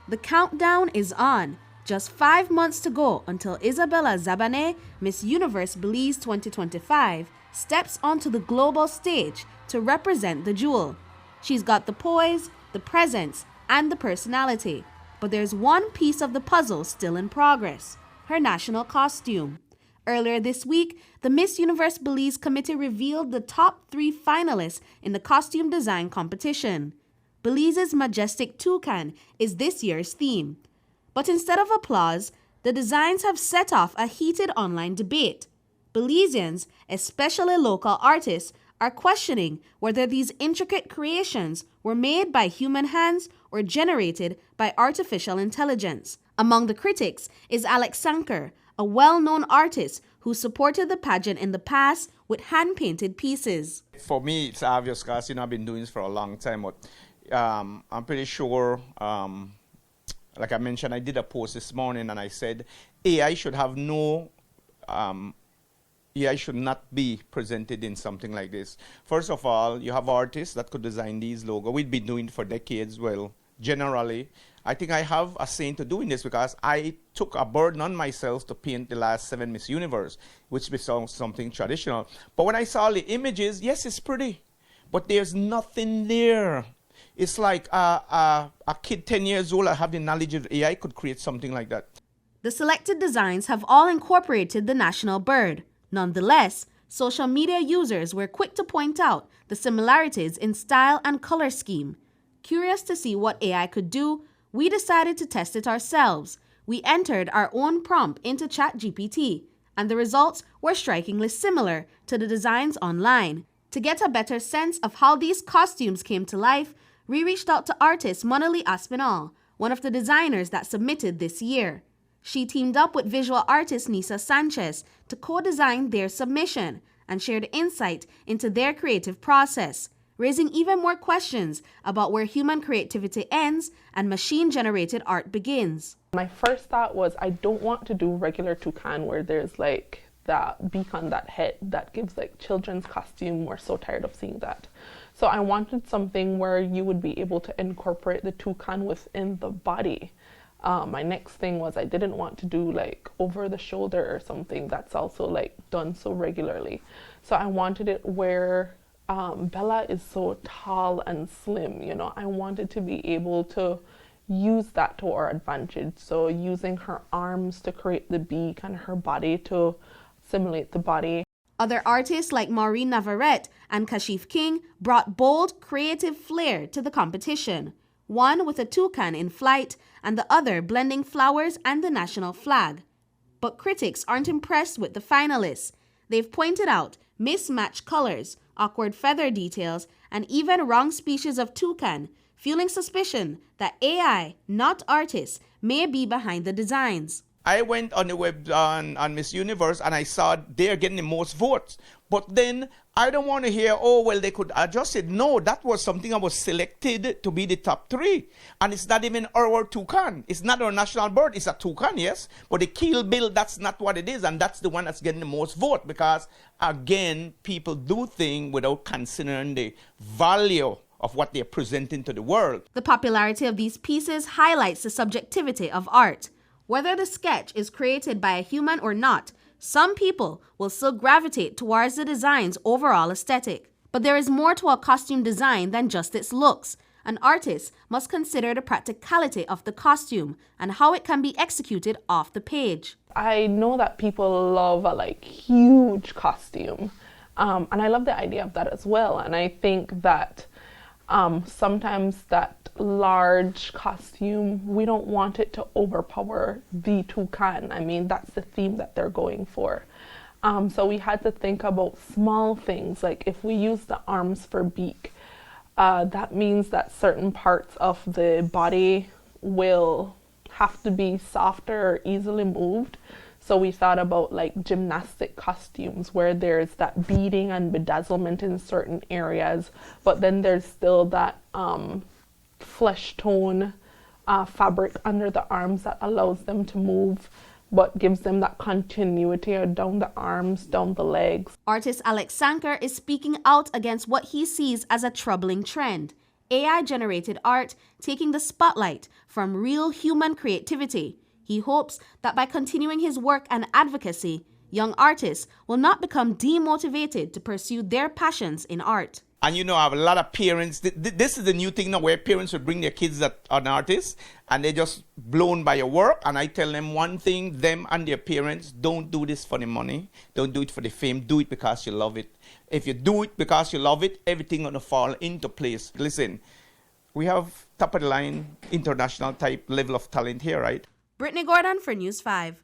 The countdown is on. Just 5 months to go until Isabella Zabane, Miss Universe Belize 2025, steps onto the global stage to represent the jewel. She's got the poise, the presence, and the personality. But there's one piece of the puzzle still in progress: her national costume. Earlier this week, the Miss Universe Belize committee revealed the top 3 finalists in the costume design competition. Belize's majestic toucan is this year's theme. But instead of applause, the designs have set off a heated online debate. Belizeans, especially local artists, are questioning whether these intricate creations were made by human hands or generated by artificial intelligence. Among the critics is Alex Sanker, a well-known artist who supported the pageant in the past with hand-painted pieces. For me, it's obvious because, I've been doing this for a long time, but I'm pretty sure, like I mentioned, I did a post this morning and I said AI should have AI should not be presented in something like this. First of all, you have artists that could design these logos. We've been doing it for decades. Well, generally, I think I have a say into doing this because I took a burden on myself to paint the last 7 Miss Universe, which becomes something traditional. But when I saw the images, yes, it's pretty, but there's nothing there. It's like a kid 10 years old that have the knowledge of AI could create something like that. The selected designs have all incorporated the national bird. Nonetheless, social media users were quick to point out the similarities in style and color scheme. Curious to see what AI could do, we decided to test it ourselves. We entered our own prompt into ChatGPT, and the results were strikingly similar to the designs online. To get a better sense of how these costumes came to life, we reached out to artist Monali Aspinall, one of the designers that submitted this year. She teamed up with visual artist Nisa Sanchez to co-design their submission and shared insight into their creative process, raising even more questions about where human creativity ends and machine-generated art begins. My first thought was, I don't want to do regular toucan where there's like that beak on that head that gives like children's costume. We're so tired of seeing that. So I wanted something where you would be able to incorporate the toucan within the body. My next thing was I didn't want to do like over the shoulder or something that's also like done so regularly. So I wanted it where Bella is so tall and slim, I wanted to be able to use that to our advantage. So using her arms to create the beak and her body to simulate the body. Other artists like Maureen Navarrete and Kashif King brought bold, creative flair to the competition. One with a toucan in flight and the other blending flowers and the national flag. But critics aren't impressed with the finalists. They've pointed out mismatched colors, awkward feather details, and even wrong species of toucan, fueling suspicion that AI, not artists, may be behind the designs. I went on the web on Miss Universe and I saw they're getting the most votes. But then I don't want to hear, they could adjust it. No, that was something that was selected to be the top 3. And it's not even our toucan. It's not our national bird. It's a toucan, yes. But the keel bill, that's not what it is. And that's the one that's getting the most vote. Because, again, people do things without considering the value of what they're presenting to the world. The popularity of these pieces highlights the subjectivity of art. Whether the sketch is created by a human or not, some people will still gravitate towards the design's overall aesthetic. But there is more to a costume design than just its looks. An artist must consider the practicality of the costume and how it can be executed off the page. I know that people love a huge costume, and I love the idea of that as well. And I think that sometimes that large costume, we don't want it to overpower the toucan. I mean, that's the theme that they're going for. So we had to think about small things, like if we use the arms for beak, that means that certain parts of the body will have to be softer or easily moved. So we thought about gymnastic costumes where there's that beading and bedazzlement in certain areas, but then there's still that flesh tone fabric under the arms that allows them to move but gives them that continuity down the arms, down the legs. Artist Alex Sanker is speaking out against what he sees as a troubling trend. AI generated art taking the spotlight from real human creativity. He hopes that by continuing his work and advocacy, young artists will not become demotivated to pursue their passions in art. And you know, I have a lot of parents. This is the new thing now where parents will bring their kids that are an artist and they're just blown by your work. And I tell them one thing, them and their parents, don't do this for the money. Don't do it for the fame. Do it because you love it. If you do it because you love it, everything going to fall into place. Listen, we have top of the line, international type level of talent here, right? Brittany Gordon for News 5.